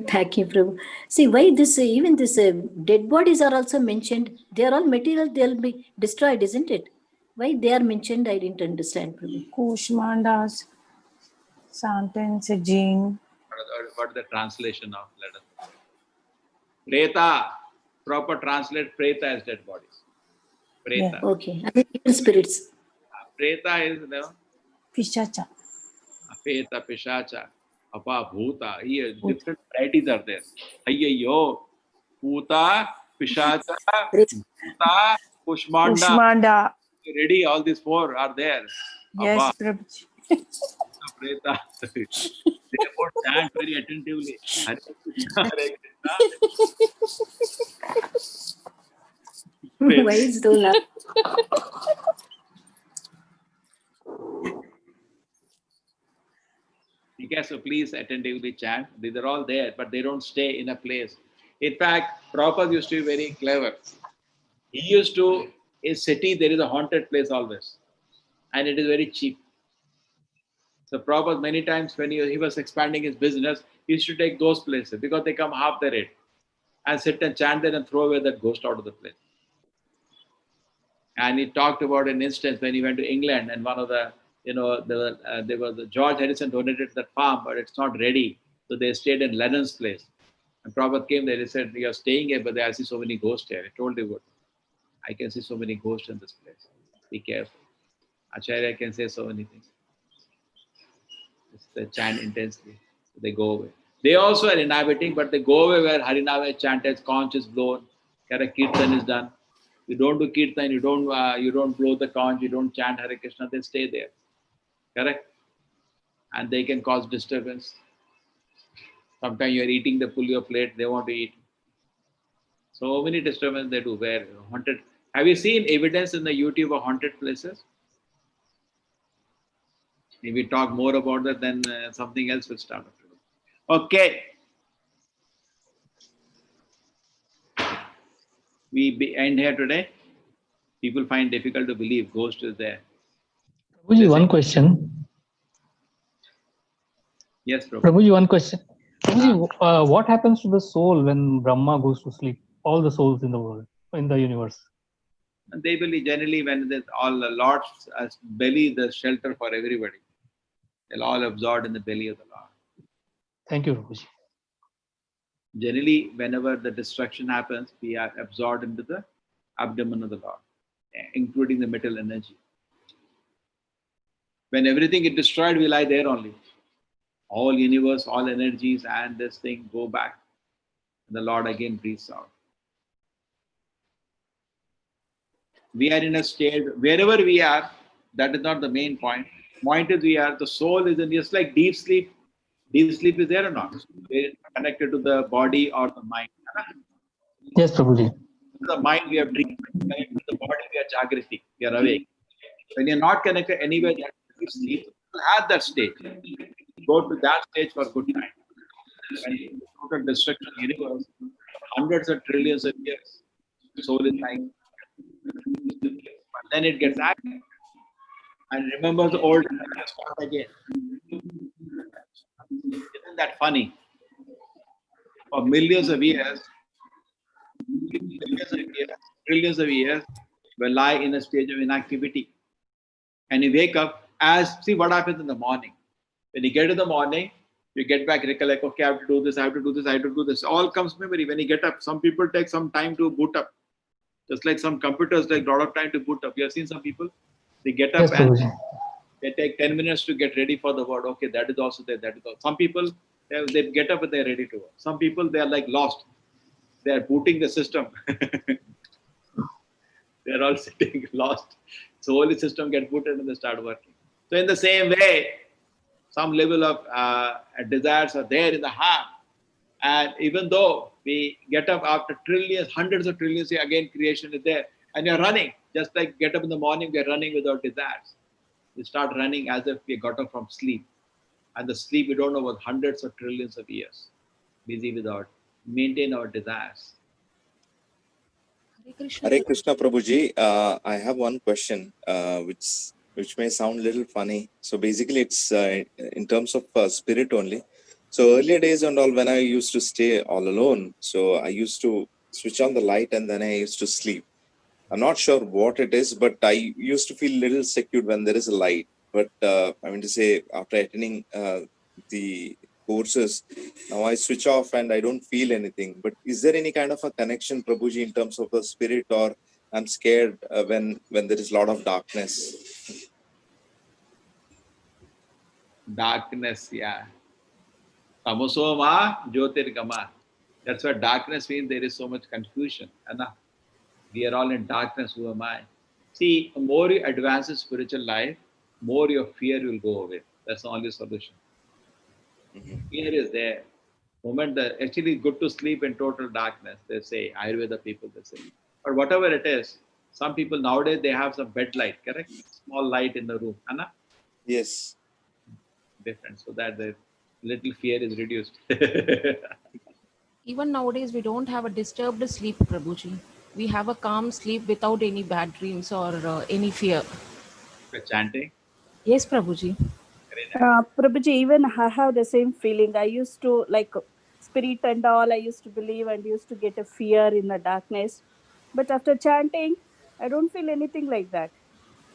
Thank you, Prabhu. See, why this, even this dead bodies are also mentioned. They are all material, they'll be destroyed, isn't it? Why they are mentioned, I didn't understand, Prabhu. Kushmanda's sentence, Jean. What is the translation of? Let us. Preta. Proper translate Preta as dead bodies. Preta. Okay. And the evil spirits. Preta is Pishacha. Preta, Pishacha, Apa, Bhuta. Here, different varieties are there. Ayyo, Bhuta, Pishacha, Bhuta, Kushmanda. Kushmanda. Ready? All these four are there. Yes, Abba, Prabhuji. Preta. Therefore, chant very attentively. Hare Krishna, Hare Krishna. Why is so loud? Okay, so please attentively chant. These are all there, but they don't stay in a place. In fact, Prabhupada used to be very clever. He used to, in city, there is a haunted place always, and it is very cheap. So Prabhupada, many times when he was expanding his business, he used to take those places because they come half the rate and sit and chant there and throw away that ghost out of the place. And he talked about an instance when he went to England and one of the, there was George Harrison donated that farm, but it's not ready. So they stayed in Lennon's place. And Prabhupada came there, he said, "You're staying here, but I see so many ghosts here." I told you what, I can see so many ghosts in this place. Be careful. Acharya can say so many things. They chant intensely. So they go away. They also are inhabiting, but they go away where Harinama is chanted, conch is blown, Kirtan is done. You don't do kirtan, you don't blow the conch, you don't chant Hare Krishna, they stay there. Correct? And they can cause disturbance. Sometimes you're eating, they pull your plate, they want to eat. So many disturbances they do. Where haunted. Have you seen evidence in the YouTube of haunted places? If we talk more about that, then something else will start. Okay. We end here today. People find difficult to believe ghost is there. Prabhuji, one question. Yes, Prabhu. Prabhuji, one question. Prabhuji, what happens to the soul when Brahma goes to sleep? All the souls in the world, in the universe. And they believe generally when there's all the Lord's belly, the shelter for everybody. They'll all absorbed in the belly of the Lord. Thank you, Prabhuji. Generally, whenever the destruction happens, we are absorbed into the abdomen of the Lord, including the metal energy. When everything is destroyed, we lie there only. All universe, all energies and this thing go back. And the Lord again breathes out. We are in a state, wherever we are, that is not the main point. Point is the soul is in just like deep sleep. Deep sleep is there or not? It's connected to the body or the mind. Yes, Prabhuji. The mind we are dreaming, connected to the body we are jagriti, we are awake. When you're not connected anywhere, you have to sleep. You have that stage. Go to that stage for a good time. When total destruction of the universe, hundreds of trillions of years, soul is lying. But then it gets active and remembers the old and start again. Isn't that funny? For millions of years, trillions of years, we lie in a stage of inactivity. And you wake up see what happens in the morning. When you get in the morning, you get back, recollect, okay, I have to do this, I have to do this, I have to do this. All comes memory. When you get up, some people take some time to boot up. Just like some computers take a lot of time to boot up. You have seen some people, they get up Yes, and Prabhuji. they take 10 minutes to get ready for the word. Okay, that is also there, that is also. Some people, they get up and they're ready to work. Some people, they are like lost. They are booting the system. They're all sitting lost. So holy system get booted and they start working. So in the same way, some level of desires are there in the heart. And even though we get up after trillions, hundreds of trillions, again creation is there. And you're running. Just like get up in the morning, we're running without desires. We start running as if we got up from sleep. And the sleep we don't know was hundreds of trillions of years. Busy without maintain our desires. Hare Krishna Prabhuji, I have one question which may sound a little funny. So basically it's in terms of spirit only. So earlier days and all, when I used to stay all alone, so I used to switch on the light and then I used to sleep. I'm not sure what it is, but I used to feel a little secured when there is a light. But I mean to say, after attending the courses, now I switch off and I don't feel anything. But is there any kind of a connection, Prabhuji, in terms of the spirit, or I'm scared when there is a lot of darkness? Darkness, yeah. Tamasoma Jyotirgama. That's why darkness means there is so much confusion. We are all in darkness. Who am I? See, the more you advance in spiritual life, more your fear will go away. That's the only solution. Fear is there. Moment that actually good to sleep in total darkness. They say, Ayurveda people, they say. But whatever it is, some people nowadays they have some bed light, correct? Small light in the room, Anna? Yes. Different, so that the little fear is reduced. Even nowadays, we don't have a disturbed sleep, Prabhuji. We have a calm sleep without any bad dreams or any fear. For chanting, Yes, Prabhuji. very nice. Prabhuji, even I have the same feeling. I used to like spirit and all. I used to believe and used to get a fear in the darkness. But after chanting, I don't feel anything like that.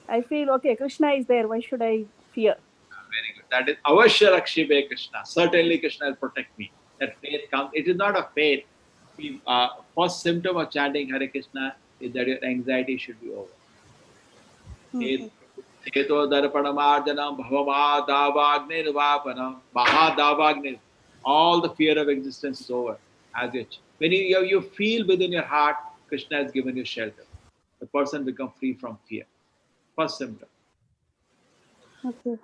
I feel okay. Krishna is there. Why should I fear? Very good. That is Avashya Rakshibe Krishna. Certainly Krishna will protect me. That faith comes. It is not a faith. The first symptom of chanting Hare Krishna is that your anxiety should be over. Cheto darpanamarjanam bhavamādāvāgnir vāpanam mahādāvāgnir. All the fear of existence is over. When you feel within your heart, Krishna has given you shelter. The person becomes free from fear. First symptom. Okay.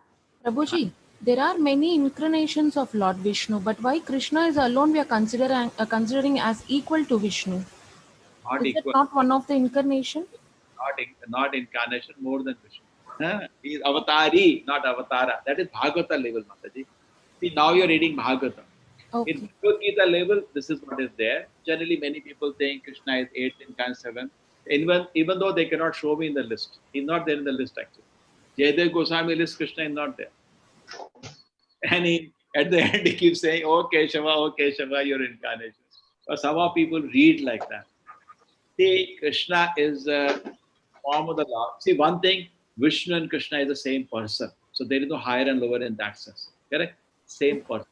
Prabhuji, there are many incarnations of Lord Vishnu, but why Krishna is alone we are considering as equal to Vishnu? Not Is it equal. not one of the incarnation? Not incarnation, more than Vishnu. He is avatari, not avatara. That is Bhagavata level, Mataji. See, now you're reading Bhagavatam. Okay. In Bhagavad Gita level, this is what is there. Generally, many people think Krishna is 8 in kind 7. Even though they cannot show me in the list. He's not there in the list actually. Jayadev Goswami list, Krishna is not there. And at the end, he keeps saying, oh Keshava, your incarnation. But somehow people read like that. See, Krishna is a form of the Lord. See, one thing, Vishnu and Krishna is the same person. So there is no higher and lower in that sense. Correct? Same person.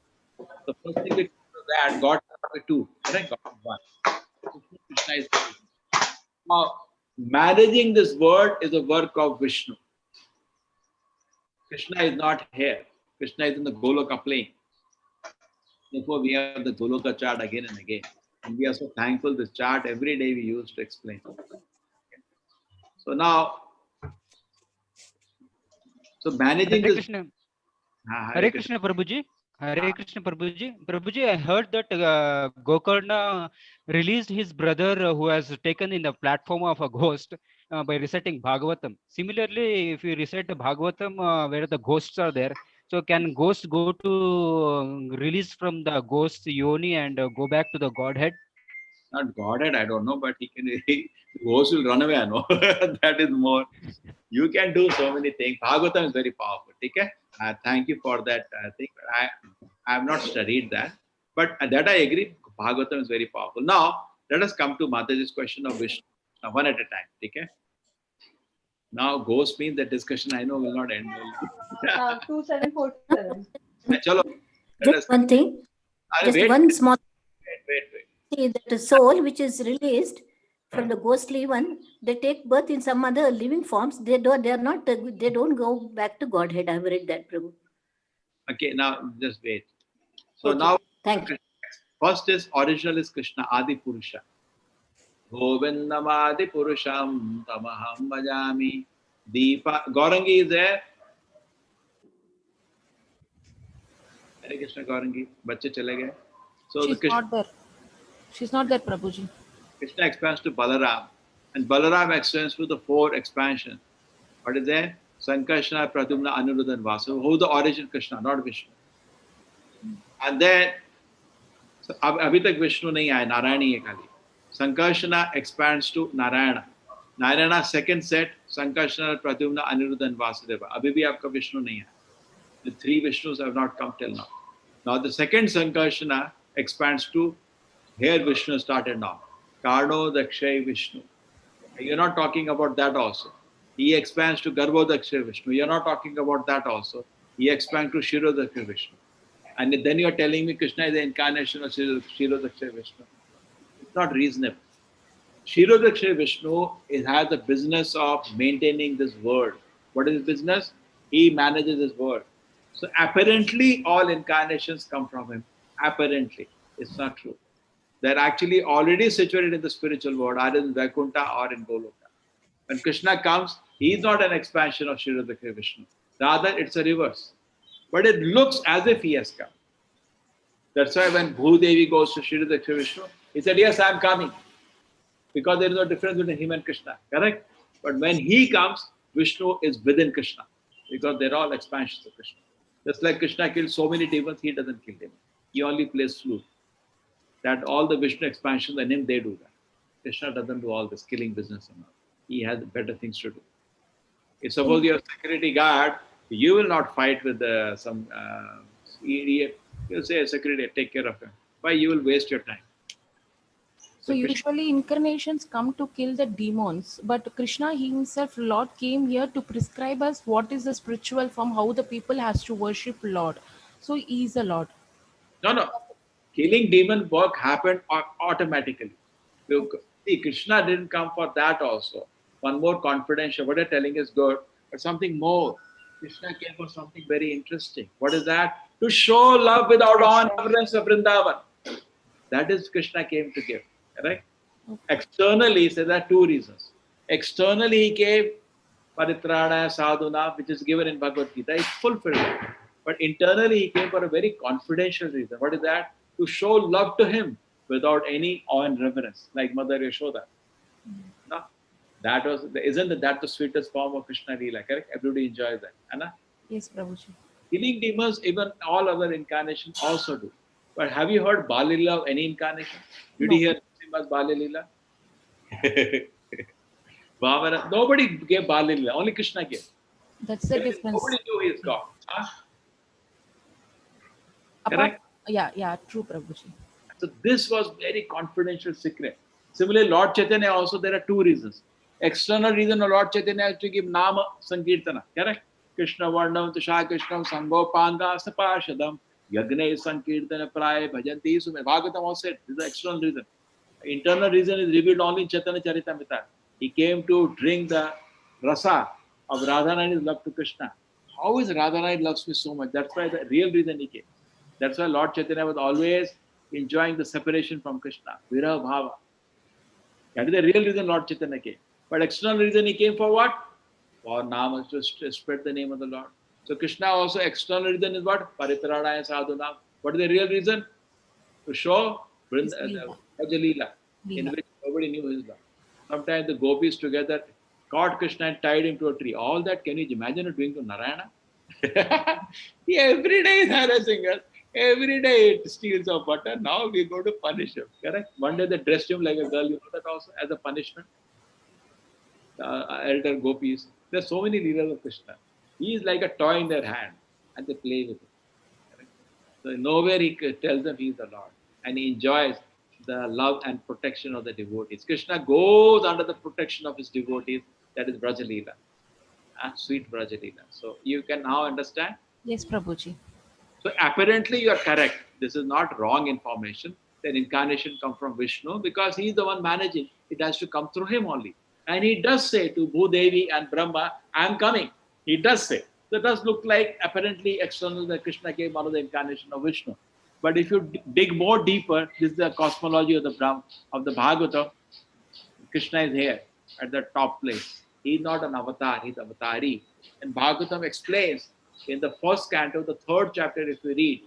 The first thing we do that, God is two. Correct? God is one. Krishna is two. Now, managing this world is a work of Vishnu. Krishna is not here. Krishna is in the Goloka plane. Therefore, we have the Goloka chart again and again. And we are so thankful this chart every day we use to explain. So now, managing Hare this. Krishna. Hare Hare Krishna. Krishna Prabhuji. Hare Krishna Prabhuji. Prabhuji, I heard that Gokarna released his brother who has taken in the platform of a ghost by reciting Bhagavatam. Similarly, if you recite the Bhagavatam where the ghosts are there, so can ghosts go to release from the ghost yoni and go back to the Godhead? Not Godhead, I don't know, but the ghost will run away, I know. That is more. You can do so many things. Bhagavatam is very powerful. Okay? Thank you for that thing. I have not studied that. But that I agree, Bhagavatam is very powerful. Now, let us come to Mataji's question of Vishnu. Now, one at a time. Okay? Now, ghost means that discussion I know will not end. 2747. Chalo, let us Just one thing. Just wait, one small. wait. See, that soul which is released from the ghostly one, they take birth in some other living forms. They don't go back to Godhead. I've read that, Prabhu. Okay, now just wait. So Okay, now, thank you. first is original is Krishna, Adi Purusha. Govindam Adi Purusham Tamaham Bhajami. Deepa. Gaurangi is there. Hare Krishna Gaurangi. Bacche chale gaye. So She's not there. She's not there, Prabhuji. Krishna expands to Balaram. And Balaram expands to the 4 expansions. What is there? Sankarshana, Pradyumna, Anuruddha and Vasudha. Who the origin Krishna, not Vishnu. And then, so, abhi tak Vishnu nahi aaya, Narayana hai khali. Sankarshana expands to Narayana. Narayana second set, Sankarshana, Pradyumna, Anuruddha and Vasudeva. Abhi bhi aapka Vishnu nahi hai. The 3 Vishnus have not come till now. Now the second Sankarshana expands to, here Vishnu started now. Karno Dakshay Vishnu. You're not talking about that also. He expands to Garbho Dakshay Vishnu. You're not talking about that also. He expands to Shiro Dakshay Vishnu. And then you're telling me Krishna is the incarnation of Shiro Dakshay Vishnu. It's not reasonable. Shiro Dakshay Vishnu has the business of maintaining this world. What is his business? He manages this world. So apparently all incarnations come from him. Apparently. It's not true. They're actually already situated in the spiritual world, either in Vaikuntha or in Goloka. When Krishna comes, he is not an expansion of Shri Radha Vishnu. Rather, it's a reverse. But it looks as if he has come. That's why when Bhudevi goes to Shri Radha Vishnu, he said, yes, I'm coming. because there is no difference between him and Krishna, correct? But when he comes, Vishnu is within Krishna, because they're all expansions of Krishna. Just like Krishna killed so many demons, he doesn't kill them. He only plays flute. That all the Vishnu expansions in him, they do that. Krishna doesn't do all this killing business and all. He has better things to do. If suppose you're a security guard, you will not fight with some idiot. You'll say, security, take care of him. Why? You will waste your time. So usually incarnations come to kill the demons, but Krishna himself, Lord, came here to prescribe us what is the spiritual form, how the people has to worship Lord. So he is a Lord. No. Killing demon work happened automatically. See, Krishna didn't come for that also. One more confidential. What you're telling is good, but something more. Krishna came for something very interesting. What is that? To show love without awe and reverence of Vrindavan. That is Krishna came to give. Correct? Externally, so there are two reasons. Externally, he gave Paritrana Sadhuna, which is given in Bhagavad Gita, is fulfilled. But internally, he came for a very confidential reason. What is that? To show love to him without any awe and reverence, like Mother Yashoda. No? Isn't that the sweetest form of Krishna Leela? Correct? Everybody enjoys that. Anna? Yes, Prabhuji. Killing demons, even all other incarnations also do. But have you heard Balila of any incarnation? Did you hear Nrsimha's Balila? Nobody gave Balila, only Krishna gave. That's the difference. Nobody knew he is God. Huh? Correct? Yeah, true, Prabhuji. So this was very confidential secret. Similarly, Lord Chaitanya also, there are two reasons. External reason of Lord Chaitanya has to give Nama Sankirtana. Correct? Krishna Varnam Tusha Krishnam Sangopanga Sapashadam Yagne Sankirtana Praya Bhajanti Sume. Bhagavatam also said this is the external reason. Internal reason is revealed only in Chaitanya Charitamrita. He came to drink the rasa of Radharani's love to Krishna. How is Radharani loves me so much? That's why the real reason he came. That's why Lord Chaitanya was always enjoying the separation from Krishna. Viraha Bhava. That is the real reason Lord Chaitanya came. But external reason he came for what? For Nama, to spread the name of the Lord. So Krishna also, external reason is what? Paritrana and Sadhuna. What is the real reason? To show Leela, in which nobody knew his love. Sometimes the gopis together caught Krishna and tied him to a tree. All that, can you imagine it doing to Narayana? He every day is harassing us. Every day it steals our butter. Now we go to punish him. Correct? One day they dressed him like a girl. You know that also as a punishment. Elder gopis. There are so many leaders of Krishna. He is like a toy in their hand, and they play with it. Correct? So nowhere he tells them he is the Lord, and he enjoys the love and protection of the devotees. Krishna goes under the protection of his devotees. That is Brajalila. Sweet Brajalila. So you can now understand. Yes, Prabhuji. So apparently you are correct. This is not wrong information. That incarnation comes from Vishnu because he is the one managing. It has to come through him only. And he does say to Bhudevi and Brahma, I am coming. He does say. So it does look like apparently external that Krishna came out of the incarnation of Vishnu. But if you dig more deeper, this is the cosmology of the Bhagavatam. Krishna is here at the top place. He is not an avatar, he is avatari. And Bhagavatam explains in the first canto, the third chapter, if we read,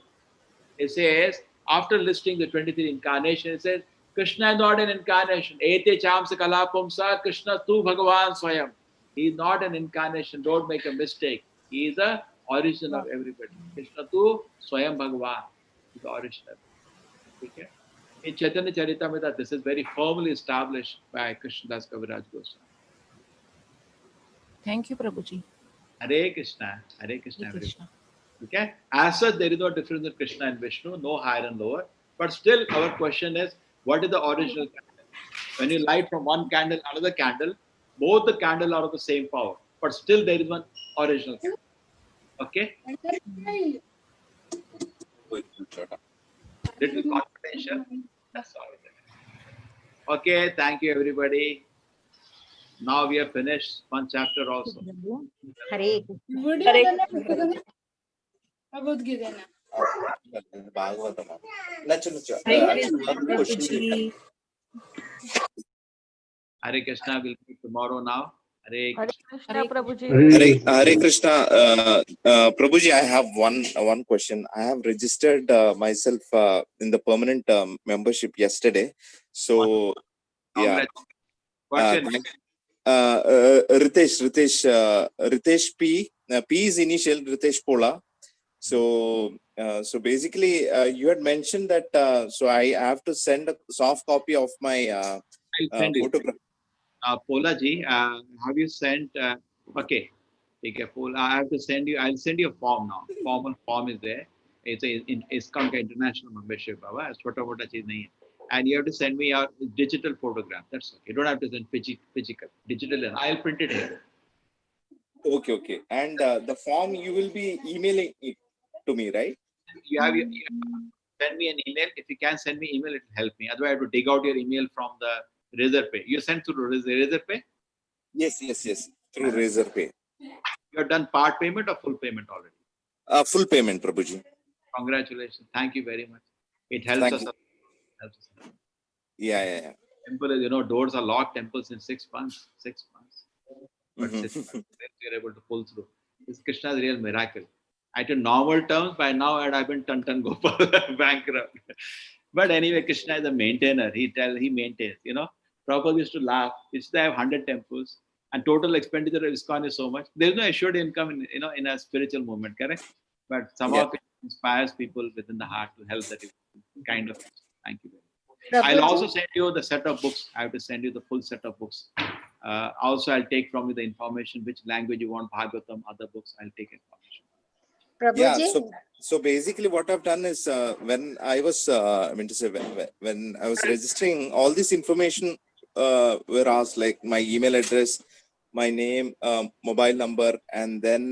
it says, after listing the 23 incarnations, it says, Krishna is not an incarnation. Ete chamsa kalapumsa, Krishna tu Bhagavan Swayam. He is not an incarnation. Don't make a mistake. He is the origin of everybody. Krishna tu Swayam Bhagavan. He is the original. Okay? In Chaitanya Charitamrita, this is very firmly established by Krishnadas Kaviraj Goswami. Thank you, Prabhuji. Hare Krishna. Hare Krishna. Hare Krishna. Okay? As such, there is no difference in Krishna and Vishnu, no higher and lower. But still, our question is, what is the original candle? When you light from one candle, another candle, both the candle are of the same power. But still, there is one original candle. Okay? Little confidential. That's all. Okay, thank you, everybody. Now we have finished one chapter also. Hare Hare Krishna will meet tomorrow now. Hare Krishna. Hare Krishna. Prabhuji, I have one question. I have registered myself in the permanent membership yesterday. So, yeah. What's your name? Thank Ritesh P. P is initial, Ritesh Pola. So, so basically, you had mentioned that. So I have to send a soft copy of my I'll send you. photograph. Pola ji, have you sent? Okay, take a Pola. I have to send you. I'll send you a form now. Formal form is there. It's a ISKCON का international membership. बाबा छोटा मोटा चीज नहीं है. And you have to send me your digital photograph. That's okay. You don't have to send physical. Digital. I'll print it here. Okay, okay. And the form you will be emailing it to me, right? You send me an email. If you can send me email, it will help me. Otherwise, I have to dig out your email from the Razorpay. You sent through Razorpay? Yes, yes, yes. Through Razorpay. You have done part payment or full payment already? Full payment, Prabhuji. Congratulations. Thank you very much. It helps Thank us. you. Helps us. Yeah, yeah, yeah. Temple is, doors are locked. Temples in 6 months. 6 months. But Mhm. 6 months, you're able to pull through. This is Krishna's real miracle. At normal terms, by now I've been Tantan Gopal bankrupt. But anyway, Krishna is a maintainer. He maintains. Prabhupada used to laugh. If they have 100 temples and total expenditure of ISKCON is so much, there's no assured income in a spiritual movement, correct? But somehow Yeah. it inspires people within the heart to help that kind of. Thank you very much. I'll also send you the set of books. I have to send you the full set of books. Also, I'll take from you the information, which language you want, Bhagavatam, other books, I'll take information. Yeah, so basically what I've done is when I was when I was registering, all this information were asked, like my email address, my name, mobile number, and then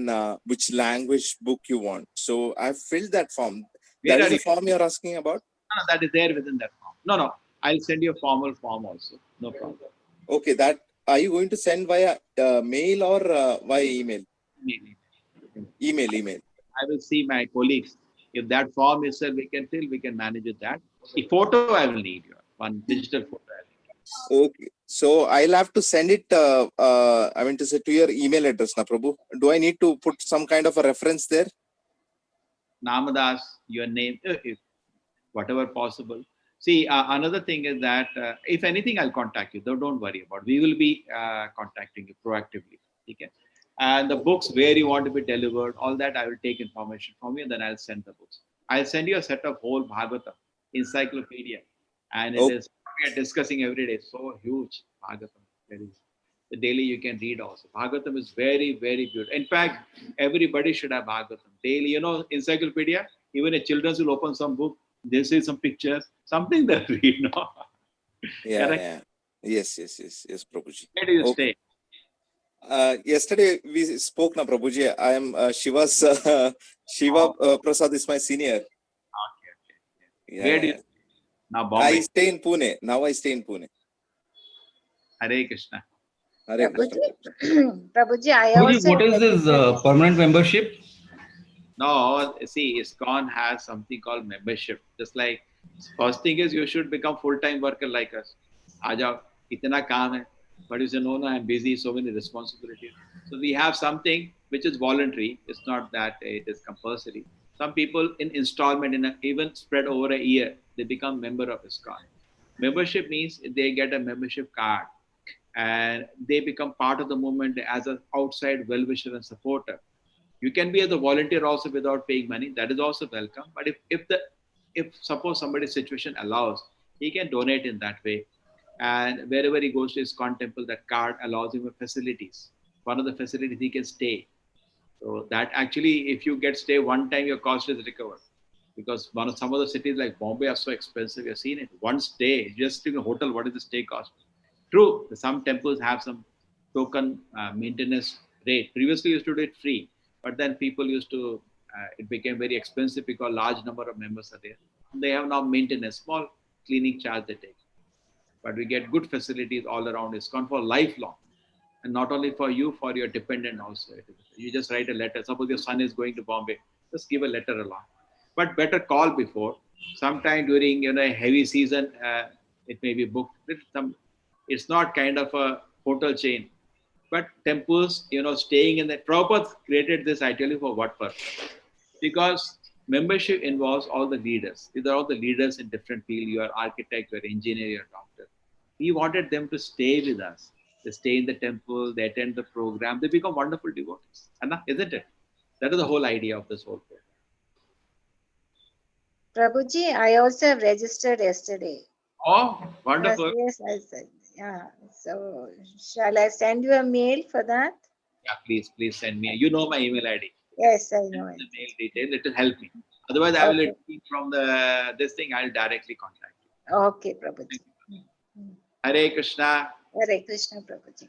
which language book you want. So I filled that form. Where That are is the you? form you're asking about? No, that is there within that form. No, I'll send you a formal form also. No problem. Okay, that are you going to send via mail or via email? Email. I will see my colleagues. If that form is there, we can fill, we can manage with that. The photo I will need, one digital photo. Okay, so I'll have to send it. To your email address, na Prabhu. Do I need to put some kind of a reference there? Namadas, your name, whatever possible. See, another thing is that if anything, I'll contact you. Don't worry about it. We will be contacting you proactively. Okay? And the books where you want to be delivered, all that I will take information from you, and then I'll send the books. I'll send you a set of whole Bhagavatam encyclopedia, and it is we are discussing every day. So huge Bhagavatam. The daily you can read also. Bhagavatam is very, very good. In fact, everybody should have Bhagavatam daily. Encyclopedia. Even a children will open some book. They see some pictures, something they read. No? Yeah, Correct? yeah. Yes, Prabhuji. Where do you stay? Yesterday we spoke, na Prabhuji. I am Shiva's Shiva Prasad is my senior. Okay. Yeah, Where do you yeah. now? Bombay. I stay in Pune. Now I stay in Pune. Hare Krishna. Hare Krishna. Prabhuji, I Prabhuji, also what is this permanent membership? No, see, ISKCON has something called membership. Just like first thing is you should become full-time worker like us. Aajao, itna kaam hai. But you say, no, I'm busy, so many responsibilities. So we have something which is voluntary. It's not that it is compulsory. Some people in installment, even spread over a year, they become member of ISKCON. Membership means they get a membership card and they become part of the movement as an outside well-wisher and supporter. You can be as a volunteer also without paying money. That is also welcome. But if suppose somebody's situation allows, he can donate in that way. And wherever he goes to his temple, that card allows him facilities. One of the facilities he can stay. So that actually, if you get stay one time, your cost is recovered. Because some of the cities like Bombay are so expensive. You've seen it. One stay, just in a hotel, what is the stay cost? True, some temples have some token maintenance rate. Previously, used to do it free, but then people used to. It became very expensive because large number of members are there. They have now maintenance, small cleaning charge they take, but we get good facilities all around. It's gone for lifelong, and not only for you, for your dependent also. You just write a letter. Suppose your son is going to Bombay, just give a letter along. But better call before. Sometime during a heavy season, it may be booked. It's not kind of a hotel chain, but temples. Staying in the Prabhupada created this. I tell you for what purpose? Because membership involves all the leaders. These are all the leaders in different fields. You are architect, you are engineer, you are doctor. We wanted them to stay with us. They stay in the temple, they attend the program, they become wonderful devotees. Isn't it? That is the whole idea of this whole program. Prabhuji, I also have registered yesterday. Oh, wonderful. Yes, I said. Yeah. So, shall I send you a mail for that? Yeah, please send me. You know my email ID. Yes, I know The it. mail detail. It will help me. Otherwise, I will Okay. keep from this thing. I'll directly contact you. Okay, Prabhuji. Hare Krishna. Hare Krishna, Prabhuji.